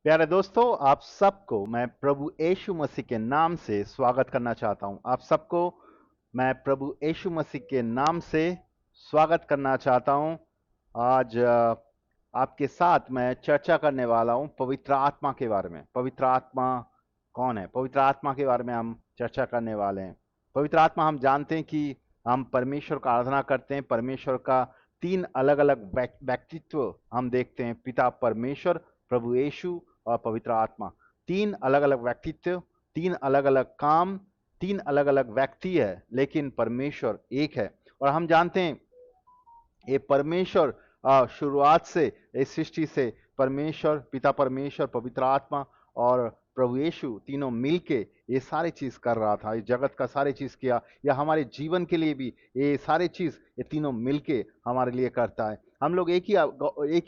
प्यारे दोस्तों, आप सबको मैं प्रभु यीशु मसीह के नाम से स्वागत करना चाहता हूं। आप सबको मैं प्रभु यीशु मसीह के नाम से स्वागत करना चाहता हूं। आज आपके साथ मैं चर्चा करने वाला हूं पवित्र आत्मा के बारे में। पवित्र आत्मा कौन है? पवित्र आत्मा के बारे में हम चर्चा करने वाले हैं। पवित्र आत्मा, हम जानते हैं कि हम परमेश्वर का आराधना करते हैं। परमेश्वर का तीन अलग अलग व्यक्तित्व हम देखते हैं, पिता परमेश्वर, प्रभु यीशु और पवित्र आत्मा। तीन अलग अलग व्यक्तित्व, तीन अलग अलग काम, तीन अलग अलग व्यक्ति है, लेकिन परमेश्वर एक है। और हम जानते हैं ये परमेश्वर शुरुआत से, इस सृष्टि से परमेश्वर, पिता परमेश्वर, पवित्र आत्मा और प्रभु यीशु तीनों मिलके ये सारी चीज कर रहा था। इस जगत का सारी चीज किया, या हमारे जीवन के लिए भी ये सारी चीज ये तीनों मिलके हमारे लिए करता है। हम लोग एक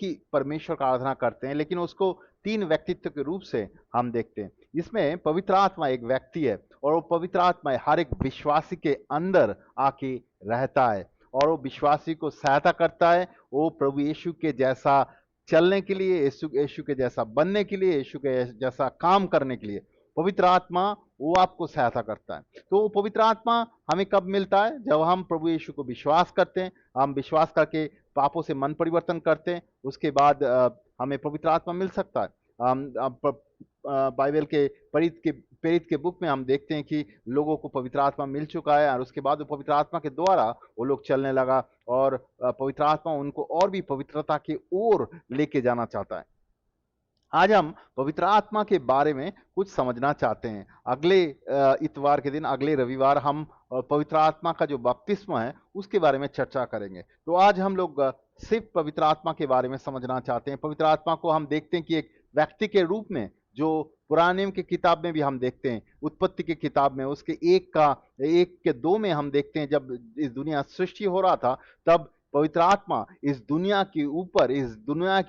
ही परमेश्वर का आराधना करते हैं, लेकिन उसको तीन व्यक्तित्व के रूप से हम देखते हैं। इसमें पवित्र आत्मा एक व्यक्ति है, और वो पवित्र आत्मा हर एक विश्वासी के अंदर आके रहता है, और वो विश्वासी को सहायता करता है वो प्रभु यीशु के जैसा चलने के लिए, यीशु यीशु के जैसा बनने के लिए, यीशु के जैसा काम करने के लिए। पवित्र आत्मा वो आपको सहायता करता है। तो वो पवित्र आत्मा हमें कब मिलता है? जब हम प्रभु यीशु को विश्वास करते हैं। हम विश्वास करके पापों से मन परिवर्तन करते हैं, उसके बाद हमें पवित्र आत्मा मिल सकता है। बाइबल के प्रेरित के बुक में हम देखते हैं कि लोगों को पवित्र आत्मा मिल चुका है, और उसके बाद वो पवित्र आत्मा के द्वारा वो लोग चलने लगा, और पवित्र आत्मा उनको और भी पवित्रता की ओर लेके जाना चाहता है। आज हम पवित्र आत्मा के बारे में कुछ समझना चाहते हैं। अगले इतवार के दिन, अगले रविवार हम पवित्र आत्मा का जो बपतिस्मा है उसके बारे में चर्चा करेंगे। तो आज हम लोग सिर्फ पवित्र आत्मा के बारे में समझना चाहते हैं। पवित्र आत्मा को हम देखते हैं कि एक व्यक्ति के रूप में, जो पुराने नियम की किताब में भी हम देखते हैं, उत्पत्ति की किताब में उसके एक के दो में हम देखते हैं, जब इस दुनिया सृष्टि हो रहा था तब पवित्र आत्मा इस दुनिया के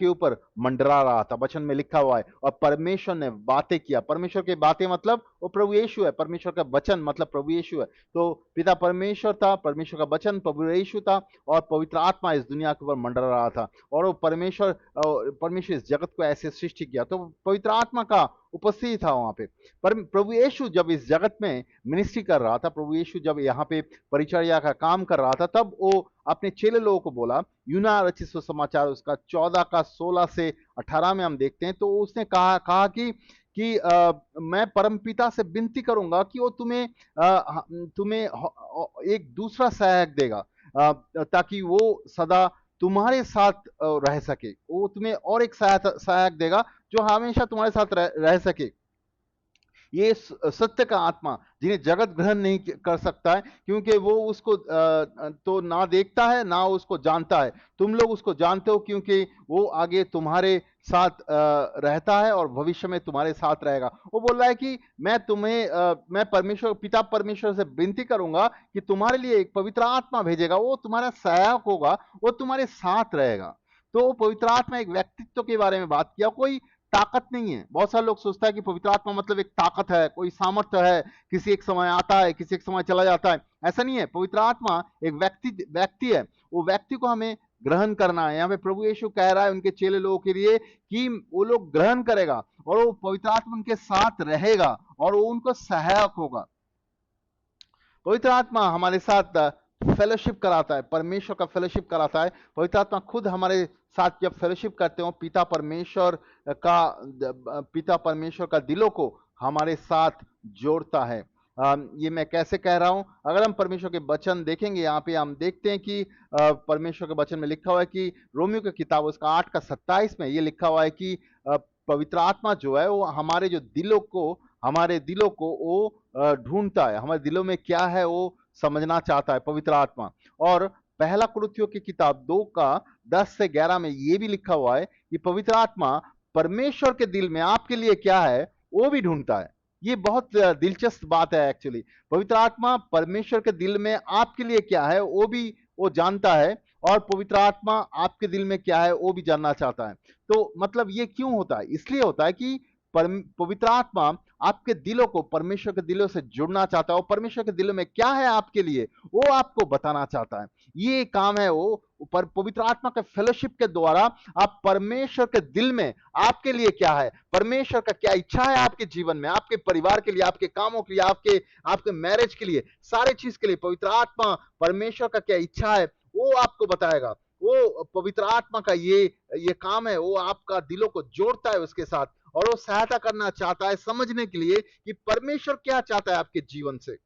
ऊपर मंडरा रहा था। वचन में लिखा हुआ है, और परमेश्वर ने बातें किया। परमेश्वर की बातें मतलब वो प्रभु यीशु है। परमेश्वर का वचन मतलब प्रभु यीशु है। तो पिता परमेश्वर था, परमेश्वर का वचन प्रभु यीशु था, और पवित्र आत्मा इस दुनिया के ऊपर मंडरा रहा था, और वो परमेश्वर इस जगत को ऐसे सृष्टि किया। तो पवित्र आत्मा का उपस्थिति था वहां पे। पर प्रभु यीशु जब इस जगत में मिनिस्ट्री कर रहा था, प्रभु यीशु जब यहाँ पे परिचर्या का काम कर रहा था, तब वो अपने चेले लोगों को बोला। यूना रचित सुसमाचार उसका 14 का 16 से 18 में हम देखते हैं। तो उसने कहा कि मैं परमपिता से विनती करूंगा कि वो तुम्हें एक दूसरा सहायक देगा, ताकि वो सदा तुम्हारे साथ रह सके। वो तुम्हें और एक सहायक देगा जो हमेशा तुम्हारे साथ रह सके। ये सत्य का आत्मा, जिन्हें जगत ग्रहण नहीं कर सकता है, क्योंकि वो उसको तो ना देखता है ना उसको जानता है। तुम लोग उसको जानते हो, क्योंकि वो आगे तुम्हारे साथ रहता है और भविष्य में तुम्हारे साथ रहेगा। वो बोल रहा है कि मैं पिता परमेश्वर से विनती करूंगा कि तुम्हारे लिए एक पवित्र आत्मा भेजेगा। वो तुम्हारा सहायक होगा, वो तुम्हारे साथ रहेगा। तो पवित्र आत्मा एक व्यक्तित्व के बारे में बात किया, कोई ताकत नहीं है। बहुत सारे लोग सोचता है कि पवित्र आत्मा मतलब एक ताकत है, कोई सामर्थ्य है, किसी एक समय आता है, किसी एक समय चला जाता है। ऐसा नहीं है। पवित्र आत्मा एक व्यक्ति है। वो व्यक्ति को हमें ग्रहण करना है। यहाँ पे प्रभु यीशु कह रहा है उनके चेले लोगों के लिए कि वो लोग ग्रहण करेगा, और वो पवित्र आत्मा उनके साथ रहेगा, और वो उनको सहायक होगा। पवित्र आत्मा हमारे साथ फेलोशिप कराता है, परमेश्वर का फेलोशिप कराता है। पवित्र आत्मा खुद हमारे साथ जब फेलोशिप करते हो, पिता परमेश्वर का दिलों को हमारे साथ जोड़ता है। ये मैं कैसे कह रहा हूं? अगर हम परमेश्वर के वचन देखेंगे, यहाँ पे हम देखते हैं कि परमेश्वर के वचन में लिखा हुआ है कि रोमियो की किताब उसका 8 का 27 में ये लिखा हुआ है कि पवित्र आत्मा जो है वो हमारे दिलों को वो ढूंढता है। हमारे दिलों में क्या है वो समझना चाहता है पवित्र आत्मा। और पहला कुरिन्थियों की किताब 2 का 10 से 11 में ये भी लिखा हुआ है कि पवित्र आत्मा परमेश्वर के दिल में आपके लिए क्या है वो भी ढूंढता है। ये बहुत दिलचस्प बात है एक्चुअली। पवित्र आत्मा परमेश्वर के दिल में आपके लिए क्या है वो जानता है, और पवित्र आत्मा आपके दिल में क्या है वो भी जानना चाहता है। तो मतलब ये क्यों होता है? इसलिए होता है कि पवित्र आत्मा आपके दिलों को परमेश्वर के दिलों से जुड़ना चाहता है। और परमेश्वर के दिलों में क्या है आपके लिए, वो आपको बताना चाहता है। ये काम है वो पर पवित्र आत्मा के फेलोशिप के द्वारा आप परमेश्वर के दिल में आपके लिए क्या है, परमेश्वर का क्या इच्छा है आपके जीवन में, आपके परिवार के लिए, आपके कामों के लिए, आपके आपके मैरिज के लिए, सारे चीज के लिए पवित्र आत्मा परमेश्वर का क्या इच्छा है वो आपको बताएगा। वो पवित्र आत्मा का ये काम है, वो आपका दिलों को जोड़ता है उसके साथ, और वो सहायता करना चाहता है समझने के लिए कि परमेश्वर क्या चाहता है आपके जीवन से।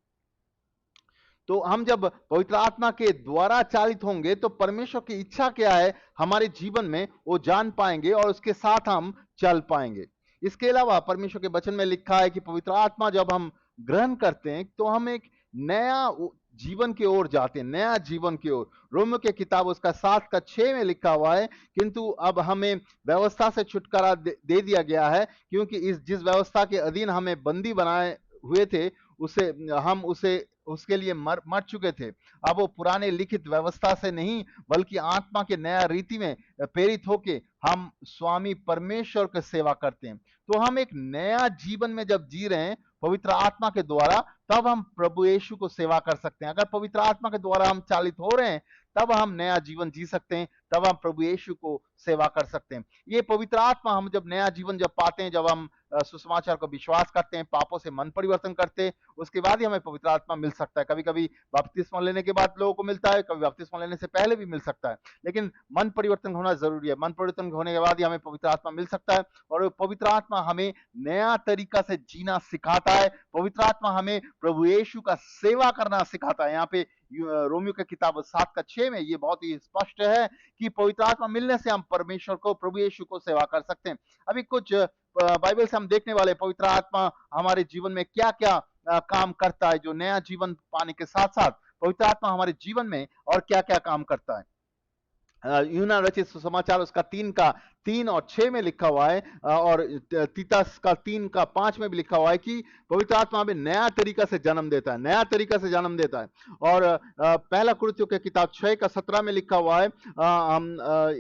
तो हम जब पवित्र आत्मा के द्वारा चालित होंगे तो परमेश्वर की इच्छा क्या है हमारे जीवन में वो जान पाएंगे और उसके साथ हम चल पाएंगे। इसके अलावा परमेश्वर के वचन में लिखा है कि पवित्र आत्मा जब हम ग्रहण करते हैं तो हम एक नया जीवन की ओर जाते हैं, नया जीवन की ओर। रोमियो की किताब उसका 7:6 में लिखा हुआ है, किंतु अब हमें व्यवस्था से छुटकारा दे दिया गया है, क्योंकि इस जिस व्यवस्था के अधीन हमें बंदी बनाए हुए थे उसे हम उसे उसके लिए मर चुके थे। अब वो पुराने लिखित व्यवस्था से नहीं बल्कि आत्मा के नया रीति में प्रेरित होके हम स्वामी परमेश्वर की सेवा करते हैं। तो हम एक नया जीवन में जब जी रहे हैं पवित्र आत्मा के द्वारा, तब हम प्रभु यीशु को सेवा कर सकते हैं। अगर पवित्र आत्मा के द्वारा हम चालित हो रहे हैं तब हम नया जीवन जी सकते हैं, तब हम प्रभु यीशु को सेवा कर सकते हैं। ये पवित्र आत्मा हम जब नया जीवन जब पाते हैं, जब हम सुसमाचार को विश्वास करते हैं, पापों से मन परिवर्तन करते हैं, उसके बाद ही हमें पवित्र आत्मा मिल सकता है। कभी कभी बपतिस्मा लेने के बाद लोगों को मिलता है, कभी बपतिस्मा लेने से पहले भी मिल सकता है, लेकिन मन परिवर्तन होना जरूरी है। मन परिवर्तन होने के बाद ही हमें पवित्र आत्मा मिल सकता है, और पवित्र आत्मा हमें नया तरीका से जीना सिखाता है। पवित्र आत्मा हमें प्रभु यीशु का सेवा करना सिखाता है। यहाँ पे रोमियो की किताब 7:6 में ये बहुत ही स्पष्ट है कि पवित्र आत्मा मिलने से हम परमेश्वर को, प्रभु यीशु को सेवा कर सकते हैं। अभी कुछ बाइबल से हम देखने वाले पवित्र आत्मा हमारे जीवन में क्या क्या काम करता है, जो नया जीवन पाने के साथ साथ पवित्र आत्मा हमारे जीवन में और क्या क्या काम करता है। यूना रचित सुसमाचार उसका 3:3 और 6 में लिखा हुआ है, और तीतस का 3:5 में भी लिखा हुआ है कि पवित्र आत्मा हमें नया तरीका से जन्म देता है, नया तरीका से जन्म देता है। और पहला कुरिन्थियों की किताब 6:17 में लिखा हुआ है,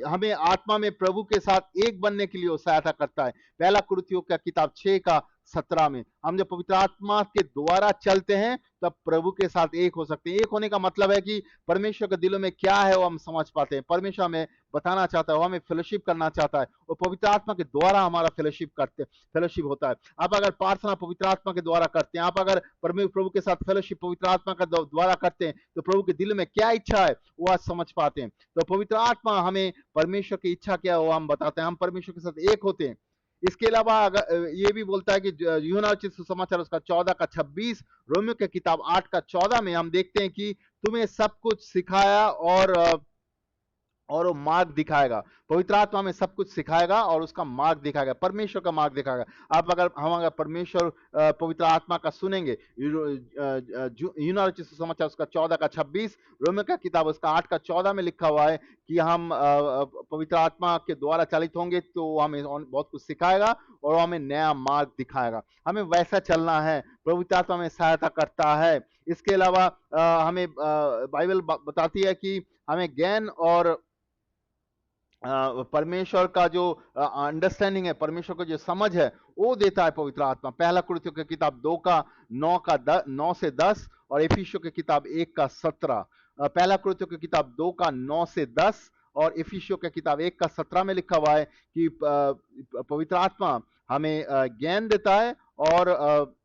हमें आत्मा में प्रभु के साथ एक बनने के लिए वो सहायता करता है। पहला कुरिन्थियों का किताब 6:17 में हम जब पवित्र आत्मा के द्वारा चलते हैं तब प्रभु के साथ एक हो सकते हैं। एक होने का मतलब है कि परमेश्वर के दिलों में क्या है वो हम समझ पाते हैं, परमेश्वर हमें बताना चाहता है, वो हमें फेलोशिप करना चाहता है, वो पवित्र आत्मा के द्वारा हमारा फेलोशिप होता है। आप अगर प्रार्थना पवित्र आत्मा के द्वारा करते हैं, आप अगर प्रभु के साथ फेलोशिप पवित्र आत्मा के द्वारा करते हैं, तो प्रभु के दिल में क्या इच्छा है वो आज समझ पाते हैं। तो पवित्र आत्मा हमें परमेश्वर की इच्छा क्या है वो हम बताते हैं, हम परमेश्वर के साथ एक होते हैं। इसके अलावा अगर ये भी बोलता है कि यूहन्ना रचित सुसमाचार उसका 14:26, रोमियो की किताब 8:14 में हम देखते हैं कि तुम्हें सब कुछ सिखाया और वो मार्ग दिखाएगा। पवित्र आत्मा में सब कुछ सिखाएगा और उसका मार्ग दिखाएगा, परमेश्वर का मार्ग दिखाएगा। आप अगर परमेश्वर पवित्र आत्मा का सुनेंगे, यूहन्ना रचित सुसमाचार उसका 14:26, रोमियो का किताब उसका 8:14 में लिखा हुआ है कि हम पवित्र आत्मा के द्वारा चालित होंगे तो वो हमें बहुत कुछ सिखाएगा और वो हमें नया मार्ग दिखाएगा। हमें वैसा चलना है, पवित्र आत्मा में सहायता करता है। इसके अलावा हमें बाइबल बताती है कि हमें ज्ञान और परमेश्वर का जो अंडरस्टैंडिंग है, परमेश्वर का जो समझ है वो देता है पवित्र आत्मा। पहला कुरिन्थियों की किताब 2:9 से 10 और इफिसियों की किताब 1:17। पहला कुरिन्थियों की किताब 2:9 से 10 और इफिसियों की किताब 1:17 में लिखा हुआ है कि पवित्र आत्मा हमें ज्ञान देता है, और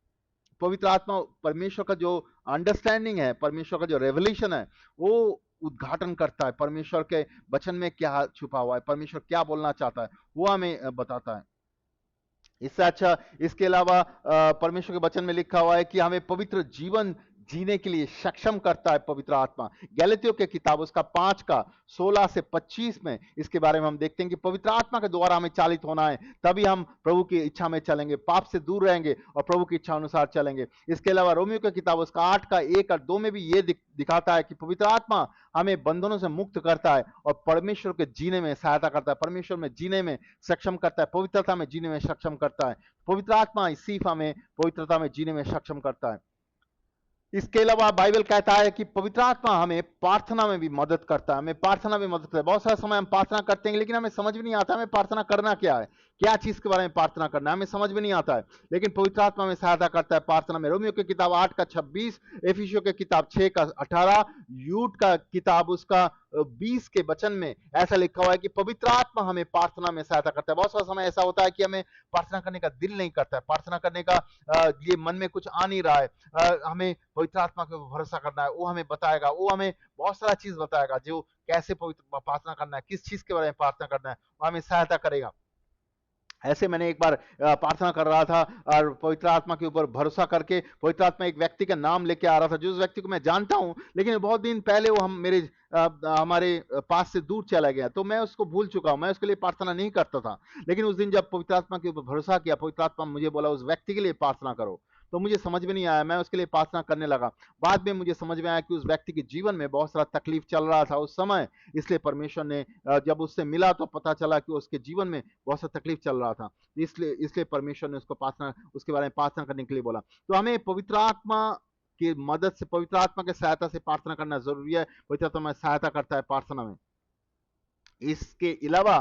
पवित्र आत्मा परमेश्वर का जो अंडरस्टैंडिंग है, परमेश्वर का जो रेवलेशन है वो उद्घाटन करता है। परमेश्वर के वचन में क्या छुपा हुआ है, परमेश्वर क्या बोलना चाहता है वो हमें बताता है। इससे अच्छा इसके अलावा परमेश्वर के वचन में लिखा हुआ है कि हमें पवित्र जीवन जीने के लिए सक्षम करता है पवित्र आत्मा। गैलातियों के किताब उसका 5:16 से 25 में इसके बारे में हम देखते हैं कि पवित्र आत्मा के द्वारा हमें चालित होना है, तभी हम प्रभु की इच्छा में चलेंगे, पाप से दूर रहेंगे और प्रभु की इच्छा अनुसार चलेंगे। इसके अलावा रोमियो की किताब उसका 8:1 और 2 में भी ये दिखाता है कि पवित्र आत्मा हमें बंधनों से मुक्त करता है और परमेश्वर के जीने में सहायता करता है, परमेश्वर में जीने में सक्षम करता है, पवित्रता में जीने में सक्षम करता है। पवित्र आत्मा सिर्फ हमें पवित्रता में जीने में सक्षम करता है। इसके अलावा बाइबल कहता है कि पवित्र आत्मा हमें प्रार्थना में भी मदद करता है, हमें प्रार्थना में मदद करता है। बहुत सारा समय हम प्रार्थना करते हैं लेकिन हमें समझ भी नहीं आता हमें प्रार्थना करना क्या है। क्या चीज के बारे में प्रार्थना करना है, हमें समझ में नहीं आता है, लेकिन पवित्र आत्मा में सहायता करता है प्रार्थना में। रोमियो की किताब 8 का 26, एफिसियों की किताब 6 का 18, यूट का किताब उसका 20 के वचन में ऐसा लिखा हुआ है कि पवित्र आत्मा हमें प्रार्थना में सहायता करता है। बहुत सारा समय ऐसा होता है कि हमें प्रार्थना करने का दिल नहीं करता है, प्रार्थना करने का ये मन में कुछ आ नहीं रहा है। हमें पवित्र आत्मा के ऊपर भरोसा करना है, वो हमें बताएगा, वो हमें बहुत सारा चीज बताएगा, जो कैसे पवित्र प्रार्थना करना है, किस चीज के बारे में प्रार्थना करना है, वो हमें सहायता करेगा। ऐसे मैंने एक बार प्रार्थना कर रहा था और पवित्र आत्मा के ऊपर भरोसा करके पवित्र आत्मा एक व्यक्ति का नाम लेके आ रहा था, जो उस व्यक्ति को मैं जानता हूं, लेकिन बहुत दिन पहले वो हम मेरे हमारे पास से दूर चला गया, तो मैं उसको भूल चुका हूं, मैं उसके लिए प्रार्थना नहीं करता था। लेकिन उस दिन जब पवित्र आत्मा के ऊपर भरोसा किया, पवित्र आत्मा मुझे बोला उस व्यक्ति के लिए प्रार्थना करो, तो मुझे समझ में नहीं आया, मैं उसके लिए प्रार्थना करने लगा। बाद में मुझे समझ में आया कि उस व्यक्ति के जीवन में बहुत सारा तकलीफ चल रहा था उस समय, इसलिए परमेश्वर ने जब उससे मिला तो पता चला कि उसके जीवन में बहुत सा तकलीफ चल रहा था, इसलिए इसलिए परमेश्वर ने उसको प्रार्थना, उसके बारे में प्रार्थना करने के लिए बोला। तो हमें पवित्र आत्मा की मदद से, पवित्र आत्मा की सहायता से प्रार्थना करना जरूरी है। पवित्र आत्मा हमें सहायता करता है प्रार्थना में। इसके अलावा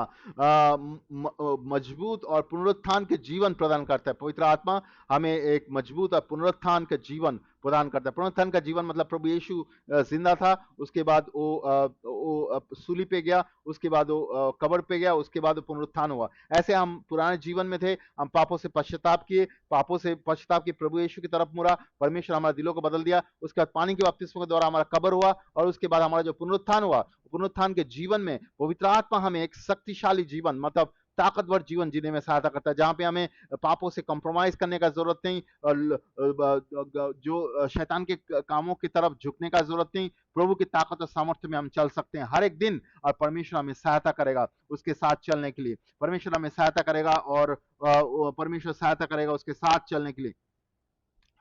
मजबूत और पुनरुत्थान के जीवन प्रदान करता है। पवित्र आत्मा हमें एक मजबूत और पुनरुत्थान के जीवन प्रदान करता है। पुनरुत्थान का जीवन मतलब प्रभु यीशु जिंदा था, उसके बाद वो सूली पे गया, उसके बाद वो कब्र पे गया, उसके बाद वो पुनरुत्थान हुआ। ऐसे हम पुराने जीवन में थे, हम पापों से पश्चाताप किए, पापों से पश्चाताप किए, प्रभु यीशु की तरफ मुड़ा, परमेश्वर हमारे दिलों को बदल दिया, उसके बाद पानी के बपतिस्मे के द्वारा हमारा कब्र हुआ, और उसके बाद हमारा जो पुनरुत्थान हुआ, पुनरुत्थान के जीवन में पवित्र आत्मा हमें एक शक्तिशाली जीवन मतलब ताकतवर जीवन जीने में सहायता करता है, जहां पे हमें पापों से कॉम्प्रोमाइज करने का जरूरत नहीं, जो शैतान के कामों की तरफ झुकने का जरूरत नहीं। प्रभु की ताकत और सामर्थ्य में हम चल सकते हैं हर एक दिन, और परमेश्वर हमें सहायता करेगा उसके साथ चलने के लिए। परमेश्वर हमें सहायता करेगा, और परमेश्वर सहायता करेगा उसके साथ चलने के लिए।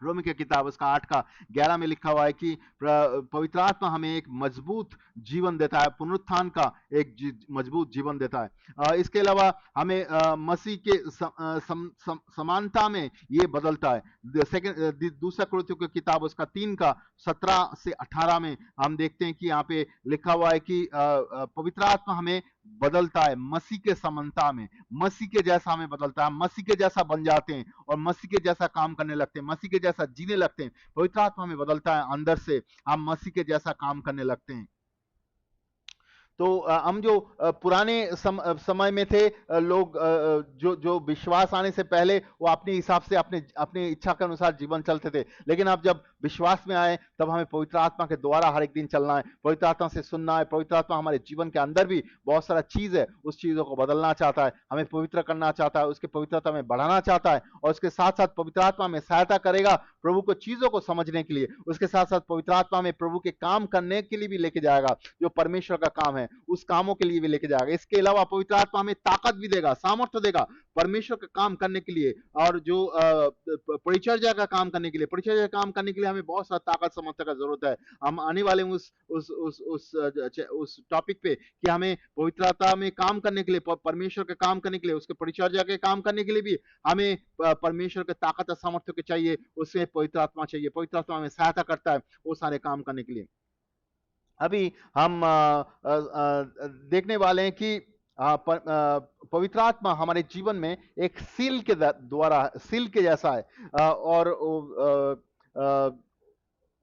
रोमी की किताब उसका 8 का 11 में लिखा हुआ है कि पवित्र आत्मा हमें एक मजबूत जीवन देता है, पुनरुत्थान का एक मजबूत जीवन देता है। इसके अलावा हमें मसीह के समानता में ये बदलता है। सेकंड दूसरा कुरिन्थियों की किताब उसका 3 का 17 से 18 में हम देखते हैं कि यहाँ पे लिखा हुआ है कि पवित्र आत्मा हमें बदलता है मसीह के समानता में, मसीह के जैसा हमें बदलता है, हम मसीह के जैसा बन जाते हैं और मसीह के जैसा काम करने लगते हैं, मसीह के जैसा जीने लगते हैं। पवित्र आत्मा हमें बदलता है अंदर से, हम मसीह के जैसा काम करने लगते हैं। तो हम जो पुराने समय में थे, लोग जो जो विश्वास आने से पहले वो अपने हिसाब से अपने अपने इच्छा के अनुसार जीवन चलते थे, लेकिन अब जब विश्वास में आए तब हमें पवित्र आत्मा के द्वारा हर एक दिन चलना है, पवित्र आत्मा से सुनना है। पवित्र आत्मा हमारे जीवन के अंदर भी बहुत सारा चीज है, उस चीजों को बदलना चाहता है, हमें पवित्र करना चाहता है, उसके पवित्रता में बढ़ाना चाहता है, और उसके साथ साथ पवित्र आत्मा में सहायता करेगा प्रभु को चीजों को समझने के लिए। उसके साथ साथ पवित्र आत्मा में प्रभु के काम करने के लिए भी लेके जाएगा, जो परमेश्वर का काम है उस कामों के लिए भी लेके जाएगा। इसके अलावा पवित्र आत्मा हमें ताकत भी देगा, सामर्थ्य देगा परमेश्वर का काम करने के लिए, और जो परिचर्या का काम करने के लिए, परिचर्या का काम करने के लिए हमें बहुत सारा ताकत सामर्थ्य का जरूरत है। हम आने वाले उस टॉपिक पे कि हमें पवित्रता में काम करने के लिए, परमेश्वर के काम करने के लिए, उसके परिचर्या के काम करने के लिए भी हमें परमेश्वर के ताकत और सामर्थ्य के चाहिए, उससे पवित्र आत्मा चाहिए। पवित्र आत्मा हमें सहायता करता है वो सारे काम करने के लिए। अभी हम देखने वाले हैं कि पवित्र आत्मा हमारे जीवन में एक सील के द्वारा, सील के जैसा है, और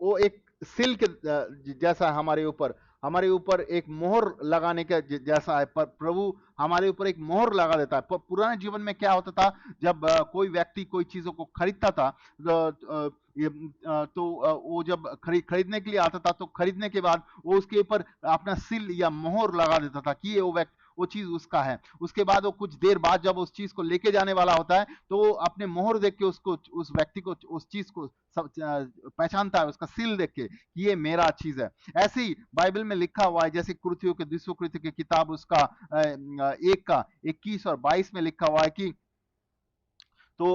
वो एक सील के जैसा है हमारे ऊपर एक मोहर लगाने का जैसा है। पर प्रभु हमारे ऊपर एक मोहर लगा देता है। पुराने जीवन में क्या होता था, जब कोई व्यक्ति कोई चीजों को खरीदता था, वो जब खरीदने के लिए आता था, तो खरीदने के बाद वो उसके ऊपर अपना सील या मोहर लगा देता था कि ये वो चीज उसका है। उसके बाद वो कुछ देर बाद जब उस चीज को लेके जाने वाला होता है, तो वो अपने मोहर देख के उसको, उस व्यक्ति को, उस चीज को पहचानता है, उसका सील देख के कि ये मेरा चीज है। ऐसे ही बाइबल में लिखा हुआ है, जैसे कुरिन्थियों के दूसरे कुरिन्थियों की किताब उसका 1 का 21 और 22 में लिखा हुआ है कि तो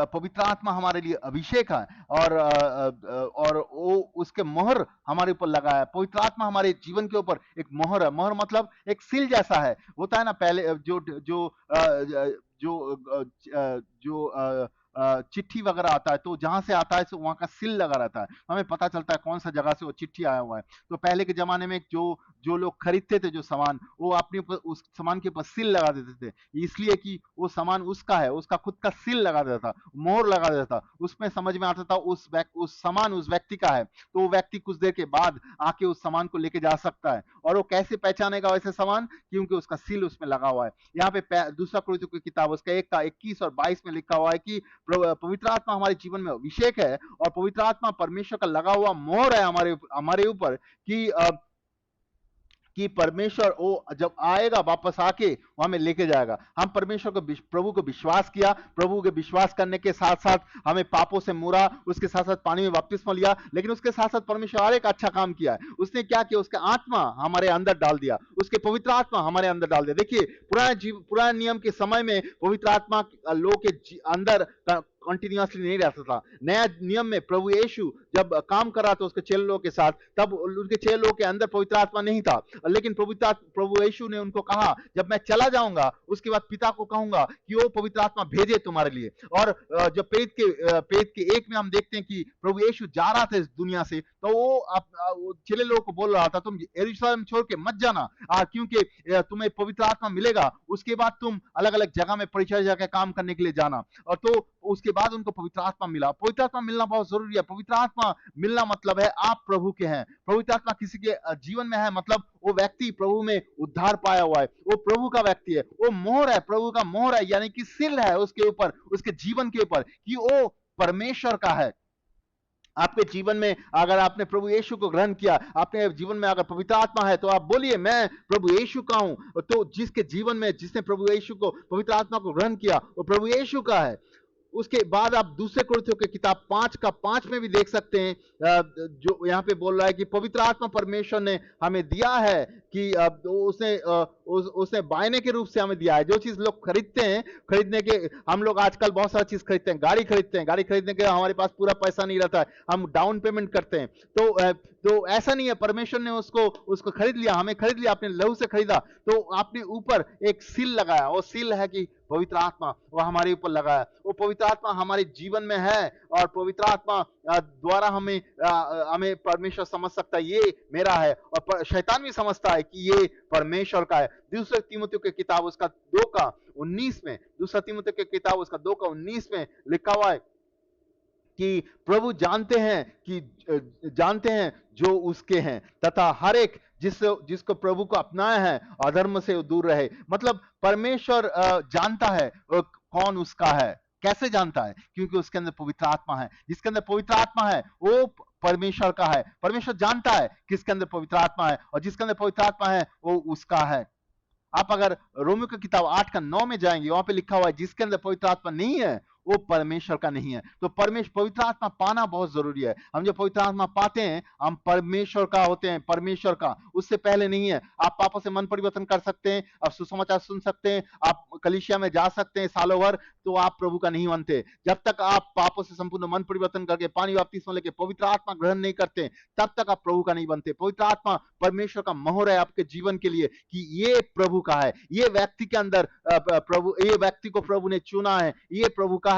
पवित्र आत्मा हमारे लिए अभिषेक है, और वो उसके मोहर हमारे ऊपर लगा है। पवित्र आत्मा हमारे जीवन के ऊपर एक मोहर है। मोहर मतलब एक सील जैसा है, होता है ना पहले जो जो जो जो चिट्ठी वगैरह आता है तो जहां से आता है तो वहां का सील लगा रहता है, हमें पता चलता है कौन सा जगह से वो चिट्ठी आया हुआ है। तो पहले के जमाने में जो जो लोग खरीदते थे जो सामान, वो अपने ऊपर उस सामान के ऊपर सील लगा देते थे, इसलिए कि वो सामान उसका है, उसका खुद का सील लगा देता था, मोहर लगा देता था, उसमें समझ में आता था उस सामान उस व्यक्ति का है, तो वो व्यक्ति कुछ देर के बाद आके उस सामान को लेके जा सकता है। और वो कैसे पहचानेगा वैसे सामान, क्योंकि उसका सील उसमें लगा हुआ है। यहाँ पे दूसरा कुरिन्थियों की किताब उसका 1 का 21 और 22 में लिखा हुआ है कि पवित्र आत्मा हमारे जीवन में अभिषेक है, और पवित्र आत्मा परमेश्वर का लगा हुआ मोहर है हमारे ऊपर कि परमेश्वर वो जब आएगा वापस आके वो हमें लेके जाएगा। हम परमेश्वर को प्रभु को विश्वास किया, प्रभु के विश्वास करने के साथ साथ हमें पापों से मुड़ा, उसके साथ साथ पानी में बपतिस्मा लिया, लेकिन उसके साथ साथ परमेश्वर और एक अच्छा काम किया है। उसने क्या किया, उसका आत्मा हमारे अंदर डाल दिया, उसके पवित्र आत्मा हमारे अंदर डाल दिया। देखिए पुराने नियम के समय में पवित्र आत्मा लोग के अंदर कंटिन्यूअसली नहीं रहता था। नया नियम में प्रभु यीशु जब काम कर रहा था उसके चेलों के साथ, तब उनके चेलों के अंदर पवित्र आत्मा नहीं था, लेकिन प्रभु यीशु ने उनको कहा जब मैं चला जाऊंगा उसके बाद पिता को कहूंगा कि वो पवित्र आत्मा भेजे तुम्हारे लिए। और जब पेट के 1 में हम देखते हैं कि प्रभु यीशु जा रहा था इस दुनिया से, तो वो चेले लोगों को बोल रहा था तुम यरूशलेम छोड़ के मत जाना, क्योंकि तुम्हें पवित्र आत्मा मिलेगा, उसके बाद तुम अलग अलग जगह में परिचर्या के काम करने के लिए जाना। और तो उसके बाद उनको पवित्र आत्मा मिला। पवित्र आत्मा मिलना बहुत जरूरी है। पवित्र आत्मा मिलना मतलब है आप प्रभु के हैं। पवित्र आत्मा किसी के जीवन में है मतलब वो व्यक्ति प्रभु में उद्धार पाया हुआ है, वो प्रभु का व्यक्ति है, वो मोहर है, प्रभु का मोहर है, यानी कि सील है उसके ऊपर, उसके जीवन के ऊपर कि वो परमेश्वर का है। आपके जीवन में अगर आपने प्रभु यीशु को ग्रहण किया, आपने जीवन में अगर पवित्र आत्मा है, तो आप बोलिए मैं प्रभु यीशु का हूं। तो जिसके जीवन में जिसने प्रभु यीशु को पवित्र आत्मा को ग्रहण किया वो प्रभु यीशु का है। उसके बाद आप दूसरे कुरिन्थियों की किताब 5 का 5 में भी देख सकते हैं, जो यहाँ पे बोल रहा है कि पवित्र आत्मा परमेश्वर ने हमें दिया है कि उसने बायने के रूप से हमें दिया है। जो चीज लोग खरीदते हैं, खरीदने के हम लोग आजकल बहुत सारी चीज खरीदते हैं, गाड़ी खरीदते हैं, गाड़ी खरीदने के हमारे पास पूरा पैसा नहीं रहता है, हम डाउन पेमेंट करते हैं। तो ऐसा नहीं है, परमेश्वर ने उसको खरीद लिया, हमें खरीद लिया, अपने लहू से खरीदा, तो आपने ऊपर एक सील लगाया, वो सील है कि पवित्र आत्मा वो हमारे ऊपर लगा है। वो पवित्र आत्मा हमारे जीवन में है, और पवित्र आत्मा द्वारा हमें परमेश्वर समझ सकता है ये मेरा है, और शैतान भी समझता है कि ये परमेश्वर का है। दूसरे तीमुथियों की किताब उसका 2 का 19 में, दूसरा तीमुथियों की किताब उसका 2 का 19 में लिखा हुआ है कि प्रभु जानते हैं जो उसके हैं, तथा हर एक जिसको प्रभु को अपनाया है अधर्म से दूर रहे। मतलब परमेश्वर जानता है कौन उसका है। कैसे जानता है? क्योंकि उसके अंदर पवित्र आत्मा है। जिसके अंदर पवित्र आत्मा है वो परमेश्वर का है। परमेश्वर जानता है किसके अंदर पवित्र आत्मा है, और जिसके अंदर पवित्र आत्मा है वो उसका है। आप अगर रोमियो की किताब 8 का 9 में जाएंगे, वहां पे लिखा हुआ है जिसके अंदर पवित्र आत्मा नहीं है वो परमेश्वर का नहीं है। तो पवित्र आत्मा पाना बहुत जरूरी है। हम जब पवित्र आत्मा पाते हैं हम परमेश्वर का होते हैं, परमेश्वर का, उससे पहले नहीं है। आप पापों से मन परिवर्तन कर सकते हैं, आप सुसमाचार सुन सकते हैं, आप कलीसिया में जा सकते हैं सालों भर, तो आप प्रभु का नहीं बनते। जब तक आप पापों से संपूर्ण मन परिवर्तन करके पानी बपतिस्मा लेके पवित्र आत्मा ग्रहण नहीं करते, तब तक आप प्रभु का नहीं बनते। पवित्र आत्मा परमेश्वर का मोहर है आपके जीवन के लिए कि ये प्रभु का है, ये व्यक्ति के अंदर ये व्यक्ति को प्रभु ने चुना है, ये प्रभु का है।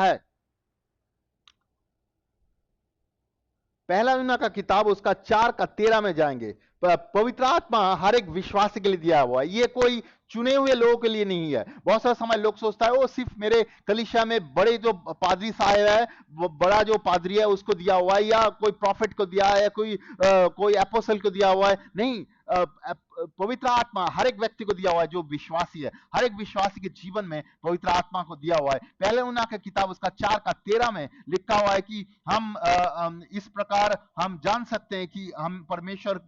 पहला यूहन्ना का किताब उसका 4 का 13 में जाएंगे, पवित्र आत्मा हर एक विश्वासी के लिए दिया हुआ है, ये कोई चुने हुए लोगों के लिए नहीं है। बहुत सारा समय लोग सोचता है वो सिर्फ मेरे कलीसिया में बड़े जो पादरी साहब है, वो बड़ा जो पादरी है उसको दिया हुआ है, या कोई प्रॉफिट को दिया है, कोई एपोस्टल को दिया हुआ है। नहीं, पवित्र आत्मा हर एक व्यक्ति को दिया हुआ है जो विश्वासी है। हर एक विश्वासी के जीवन में पवित्र आत्मा को दिया हुआ है। पहले यूहन्ना की किताब उसका 4 का 13 में लिखा हुआ है कि हम इस प्रकार हम जान सकते हैं कि हम परमेश्वर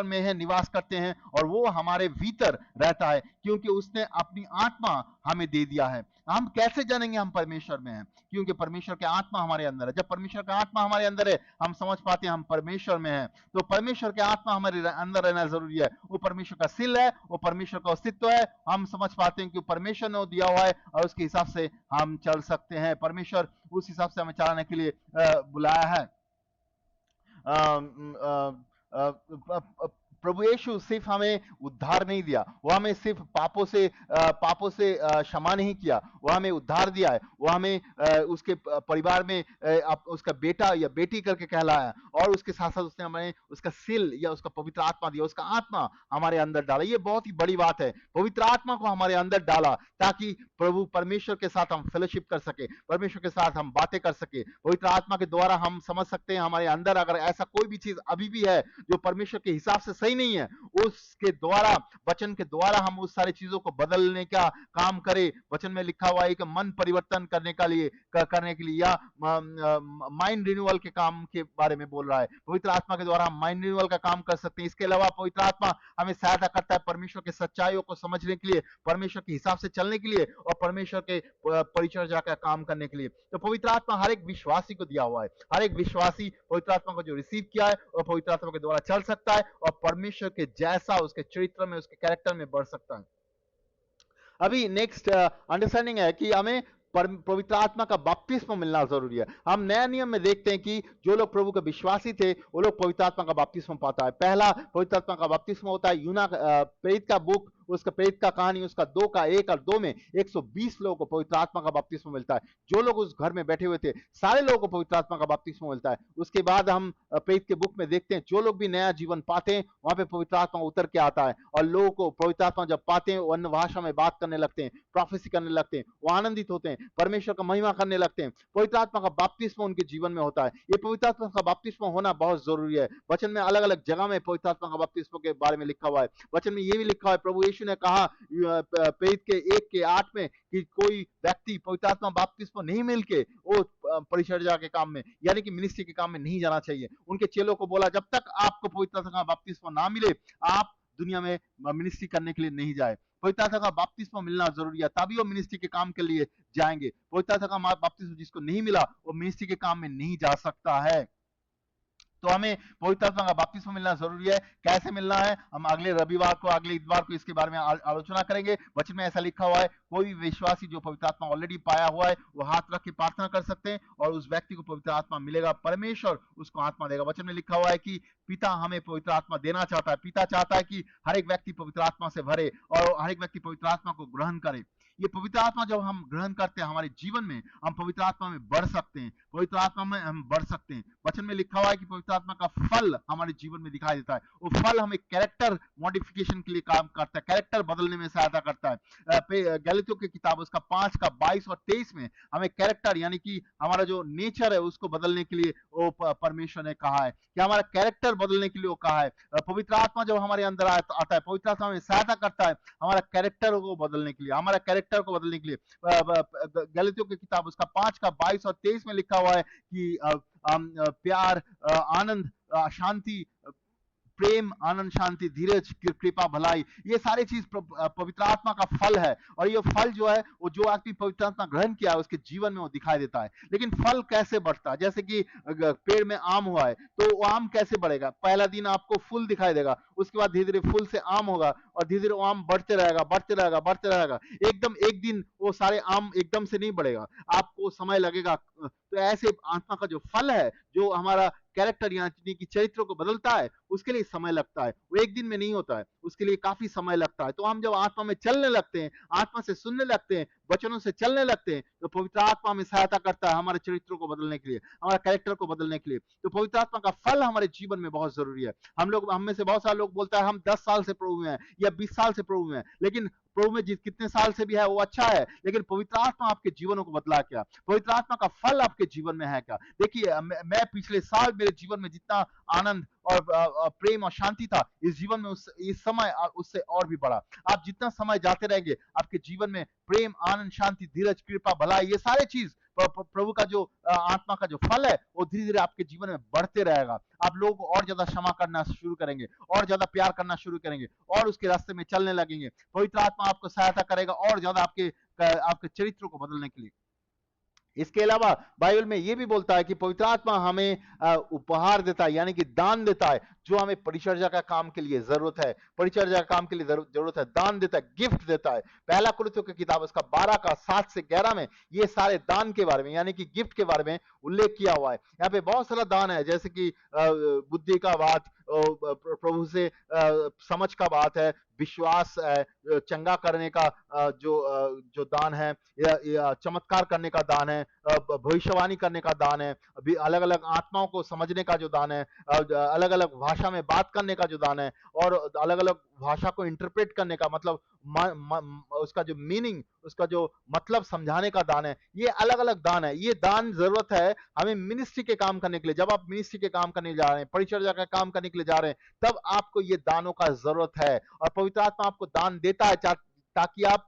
में है निवास करते हैं, और वो हमारे भीतर रहता है, क्योंकि उसने अपनी आत्मा हमें दे दिया है। हम कैसे जानेंगे हम परमेश्वर में हैं? क्योंकि परमेश्वर के आत्मा हमारे अंदर है। जब परमेश्वर का आत्मा हमारे अंदर है हम समझ पाते हैं हम परमेश्वर में हैं। तो परमेश्वर के आत्मा हमारे अंदर रहना जरूरी है। वो परमेश्वर का सील है, वो परमेश्वर का अस्तित्व है। हम समझ पाते हैं कि परमेश्वर ने दिया हुआ है, और उसके हिसाब से हम चल सकते हैं। परमेश्वर उस हिसाब से हमें चलाने के लिए बुलाया है। प्रभु यीशु सिर्फ हमें उद्धार नहीं दिया, वो हमें सिर्फ पापों से क्षमा नहीं किया, वो हमें उद्धार दिया है, वो हमें उसके परिवार में उसका बेटा या बेटी करके कहलाया, और उसके साथ साथ उसने हमें उसका सील या उसका पवित्र आत्मा दिया, उसका आत्मा हमारे अंदर डाला। ये बहुत ही बड़ी बात है, पवित्र आत्मा को हमारे अंदर डाला ताकि प्रभु परमेश्वर के साथ हम फेलोशिप कर सके, परमेश्वर के साथ हम बातें कर सके। पवित्र आत्मा के द्वारा हम समझ सकते हैं हमारे अंदर अगर ऐसा कोई भी चीज अभी भी है जो परमेश्वर के हिसाब से सही नहीं है, उसके द्वारा, वचन के द्वारा हम उस सारी चीजों को बदलने का काम करें। वचन में लिखा हुआ है कि मन परिवर्तन करने के लिए या माइंड रिन्यूअल के काम के बारे में बोल रहा है। पवित्र आत्मा के द्वारा हम माइंड रिन्यूअल का काम कर सकते हैं। इसके अलावा पवित्र आत्मा हमें सहायता करता है परमेश्वर के सच्चाइयों को समझने के लिए, परमेश्वर के हिसाब से चलने के लिए, और परमेश्वर के परिचर्या का काम करने के लिए। तो पवित्र आत्मा हर एक विश्वासी को दिया हुआ है। हर एक विश्वासी पवित्र आत्मा को जो रिसीव किया है और पवित्र आत्मा के द्वारा चल सकता है और परमेश्वर के जैसा उसके चरित्र में, उसके कैरेक्टर में बढ़ सकता है। अभी नेक्स्ट अंडरस्टैंडिंग है कि हमें पवित्र आत्मा का बपतिस्मा मिलना जरूरी है। हम नया नियम में देखते हैं कि जो लोग प्रभु के विश्वासी थे वो लोग पवित्र आत्मा का बपतिस्मा पाता है। पहला पवित्र आत्मा का बपतिस्मा होता है यूना प्रेरित का बुक, उसका प्रेरित का कहानी, उसका 2 का 1 और 2 में 120 लोगों को पवित्र आत्मा का बपतिस्मा मिलता है। जो लोग उस घर में बैठे हुए थे सारे लोगों को पवित्र आत्मा का बपतिस्मा मिलता है। उसके बाद हम प्रेरित के बुक में देखते हैं जो लोग भी नया जीवन पाते हैं वहां पे पवित्र आत्मा उतर के आता है, और लोगों को पवित्र आत्मा जब पाते हैं वो अन्य भाषा में बात करने लगते हैं, प्रोफेसी करने लगते हैं, वो आनंदित होते हैं, परमेश्वर का महिमा करने लगते हैं। पवित्र आत्मा का बपतिस्मा उनके जीवन में होता है। ये पवित्र आत्मा का बपतिस्मा होना बहुत जरूरी है। वचन में अलग अलग जगह में पवित्र आत्मा का बपतिस्मा के बारे में लिखा हुआ है। वचन में ये भी लिखा हुआ है, प्रभु यीशु ने कहा प्रेरित के 1 के 8 में कि कोई व्यक्ति पवित्र आत्मा बपतिस्मा नहीं मिलके वो परिचर्या के काम में यानी कि मिनिस्ट्री के काम में नहीं जाना चाहिए। उनके चेलों को बोला जब तक आपको पवित्र आत्मा का बपतिस्मा ना मिले आप दुनिया में मिनिस्ट्री करने के लिए नहीं जाए। पवित्र आत्मा का बपतिस्मा मिलना जरूरी है, तभी वो मिनिस्ट्री के काम के लिए जाएंगे। पवित्र आत्मा का बपतिस्मा जिसको नहीं मिला वो मिनिस्ट्री के काम में नहीं जा सकता है। तो हमें पवित्र आत्मा का बपतिस्मा मिलना जरूरी है। कैसे मिलना है हम अगले रविवार को, अगले इतवार को इसके बारे में आलोचना करेंगे। वचन में ऐसा लिखा हुआ है, कोई भी विश्वासी जो पवित्र आत्मा ऑलरेडी पाया हुआ है वो हाथ रख के प्रार्थना कर सकते हैं और उस व्यक्ति को पवित्र आत्मा मिलेगा, परमेश्वर उसको आत्मा देगा। वचन में लिखा हुआ है कि पिता हमें पवित्र आत्मा देना चाहता है। पिता चाहता है कि हर एक व्यक्ति पवित्र आत्मा से भरे और हर एक व्यक्ति पवित्र आत्मा को ग्रहण करे। ये पवित्र आत्मा जब हम ग्रहण करते हैं हमारे जीवन में, हम पवित्र आत्मा में बढ़ सकते हैं, पवित्र आत्मा में हम बढ़ सकते हैं। वचन में लिखा हुआ है कि पवित्र आत्मा का फल हमारे जीवन में दिखाई देता है। वो फल हमें कैरेक्टर मॉडिफिकेशन के लिए काम करता है, कैरेक्टर बदलने में सहायता करता है। गलतियों की किताब उसका 5 का 22 और 23 में हमें कैरेक्टर यानी कि हमारा जो नेचर है उसको बदलने के लिए वो परमेश्वर ने कहा है कि हमारा कैरेक्टर बदलने के लिए वो कहा है। पवित्र आत्मा जब हमारे अंदर आता है, पवित्र आत्मा हमें सहायता करता है हमारा कैरेक्टर को बदलने के लिए, हमारा कैरेक्टर को बदलने के लिए। गलतियों की किताब उसका 5 का 22 और 23 में लिखा हुआ है कि प्यार, आनंद, शांति, प्रेम, आनंद, शांति, धीरज, कृपा, भलाई, ये सारी चीज पवित्र आत्मा का फल है। और ये फल जो है वो जो आदमी पवित्र आत्मा ग्रहण किया है उसके जीवन में वो दिखाई देता है। लेकिन फल कैसे बढ़ता है? जैसे कि पेड़ में आम हुआ है तो वो आम कैसे बढ़ेगा? पहला दिन आपको फूल दिखाई देगा, उसके बाद धीरे धीरे फूल से आम होगा और धीरे धीरे वो आम बढ़ते रहेगा, बढ़ते रहेगा, बढ़ते रहेगा। एकदम एक दिन वो सारे आम एकदम से नहीं बढ़ेगा, आपको समय लगेगा। तो ऐसे आत्मा का जो फल है, जो हमारा कैरेक्टर यानी कि चरित्र को बदलता है, उसके लिए समय लगता है। वो एक दिन में नहीं होता है, उसके लिए काफी समय लगता है। तो हम जब आत्मा में चलने लगते हैं, आत्मा से सुनने लगते हैं, वचनों से चलने लगते हैं, तो पवित्र आत्मा हमें सहायता करता है हमारे चरित्रों को बदलने के लिए, हमारा कैरेक्टर को बदलने के लिए। तो पवित्र आत्मा का फल हमारे जीवन में बहुत जरूरी है। हम में से बहुत सारे लोग बोलता है हम 10 साल से प्रभु में हैं या 20 साल से प्रभु में हैं, लेकिन प्रभु में कितने साल से भी है वो अच्छा है, लेकिन पवित्र आत्मा आपके जीवनों को बदला क्या? पवित्र आत्मा का फल आपके जीवन में है क्या? देखिए मैं पिछले साल मेरे जीवन में जितना आनंद और प्रेम और शांति था, इस जीवन में इस समय उससे और भी बढ़ा। आप जितना समय जाते रहेंगे आपके जीवन में प्रेम, आनंद, शांति, धीरज, कृपा, भलाई, ये सारे चीज प्रभु का जो आत्मा का जो फल है वो धीरे धीरे आपके जीवन में बढ़ते रहेगा। आप लोगों को और ज्यादा क्षमा करना शुरू करेंगे, और ज्यादा प्यार करना शुरू करेंगे, और उसके रास्ते में चलने लगेंगे। पवित्र आत्मा आपको सहायता करेगा और ज्यादा आपके चरित्र को बदलने के लिए। इसके अलावा बाइबल में यह भी बोलता है कि पवित्र आत्मा हमें उपहार देता है यानी कि दान देता है। जो हमें परिचर्या का काम के लिए जरूरत है, परिचर्या का काम के लिए जरूरत है, दान देता है, गिफ्ट देता है। पहला कुरिन्थियों की किताब उसका 12 का 7 से 11 में ये सारे दान के बारे में यानी कि गिफ्ट के बारे में उल्लेख किया हुआ है। यहाँ पे बहुत सारा दान है, जैसे कि बुद्धि का बात, प्रभु से समझ का बात है, विश्वास है, चंगा करने का जो दान है, या चमत्कार करने का दान है, भविष्यवाणी करने का दान है, अभी अलग अलग आत्माओं को समझने का जो दान है, अलग अलग भाषा में बात करने का जो दान है, और अलग अलग भाषा को इंटरप्रेट करने का मतलब उसका जो मीनिंग, उसका जो मतलब समझाने का दान है। ये अलग अलग दान है। ये दान जरूरत है हमें मिनिस्ट्री के काम करने के लिए। जब आप मिनिस्ट्री के काम करने जा रहे हैं, परिचर्या का काम करने के लिए जा रहे हैं, तब आपको ये दानों का जरूरत है। और पवित्र आत्मा आपको दान देता है ताकि आप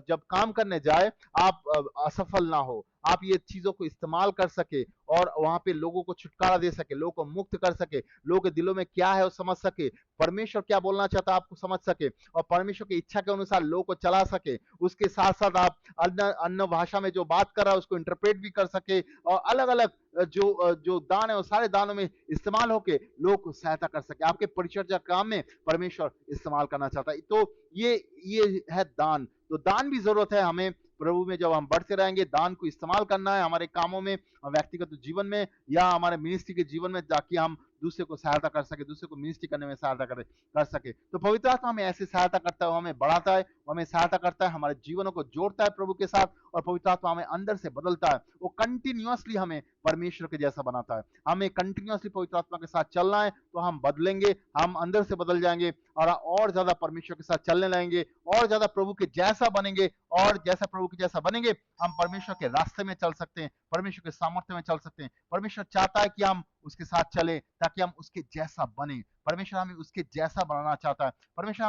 जब काम करने जाए आप असफल ना हो, आप ये चीजों को इस्तेमाल कर सके और वहां पे लोगों को छुटकारा दे सके, लोगों को मुक्त कर सके, लोगों के दिलों में क्या है वो समझ सके, परमेश्वर क्या बोलना चाहता है आपको समझ सके, और परमेश्वर की इच्छा के अनुसार लोगों को चला सके। उसके साथ साथ आप अन्य अन्य भाषा में जो बात कर रहा है उसको इंटरप्रेट भी कर सके, और अलग अलग जो दान है वो सारे दानों में इस्तेमाल होके लोगों को सहायता कर सके। आपके परिचर्या काम में परमेश्वर इस्तेमाल करना चाहता है। तो ये है दान। तो दान भी जरूरत है हमें प्रभु में। जब हम बढ़ते रहेंगे, दान को इस्तेमाल करना है हमारे कामों में, व्यक्तिगत जीवन में या हमारे मिनिस्ट्री के जीवन में, ताकि हम दूसरे को सहायता कर सके, दूसरे को मिनिस्ट्री करने में सहायता कर सके। तो पवित्र आत्मा हमें ऐसे सहायता करता है, वो हमें बढ़ाता है, वो हमें सहायता करता है, हमारे जीवनों को जोड़ता है प्रभु के साथ, और पवित्र आत्मा हमें अंदर से बदलता है। वो कंटिन्यूअसली हमें परमेश्वर के जैसा बनाता है। हमें कंटिन्यूअसली पवित्र आत्मा के साथ चलना है, तो हम बदलेंगे, हम अंदर से बदल जाएंगे, और ज्यादा परमेश्वर के साथ चलने लगेंगे, और ज्यादा प्रभु के जैसा बनेंगे, और जैसा प्रभु के जैसा बनेंगे हम परमेश्वर के रास्ते में चल सकते हैं, परमेश्वर के सामर्थ्य में चल सकते हैं। परमेश्वर चाहता है कि हम उसके साथ चले ताकि हम उसके जैसा बने। परमेश्वर हमें उसके जैसा बनाना चाहता है। परमेश्वर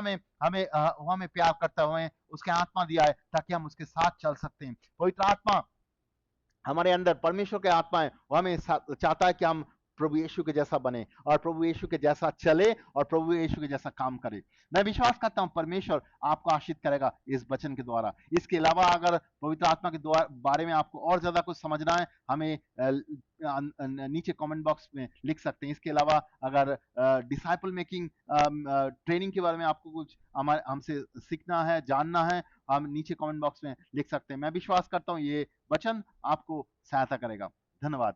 वो हमें प्यार करता है, हमें उसके आत्मा दिया है ताकि हम उसके साथ चल सकते हैं। पवित्र आत्मा हमारे अंदर, परमेश्वर के आत्मा है, वो हमें चाहता है कि हम प्रभु यीशु के जैसा बने, और प्रभु यीशु के जैसा चले, और प्रभु यीशु के जैसा काम करे। मैं विश्वास करता हूं परमेश्वर आपको आशीष करेगा इस वचन के द्वारा। इसके अलावा अगर पवित्र आत्मा के बारे में आपको और ज्यादा कुछ समझना है, हमें नीचे कमेंट बॉक्स में लिख सकते हैं। इसके अलावा अगर डिसाइपल मेकिंग ट्रेनिंग के बारे में आपको कुछ हमसे सीखना है, जानना है, हम नीचे कमेंट बॉक्स में लिख सकते हैं। मैं विश्वास करता हूं ये वचन आपको सहायता करेगा। धन्यवाद।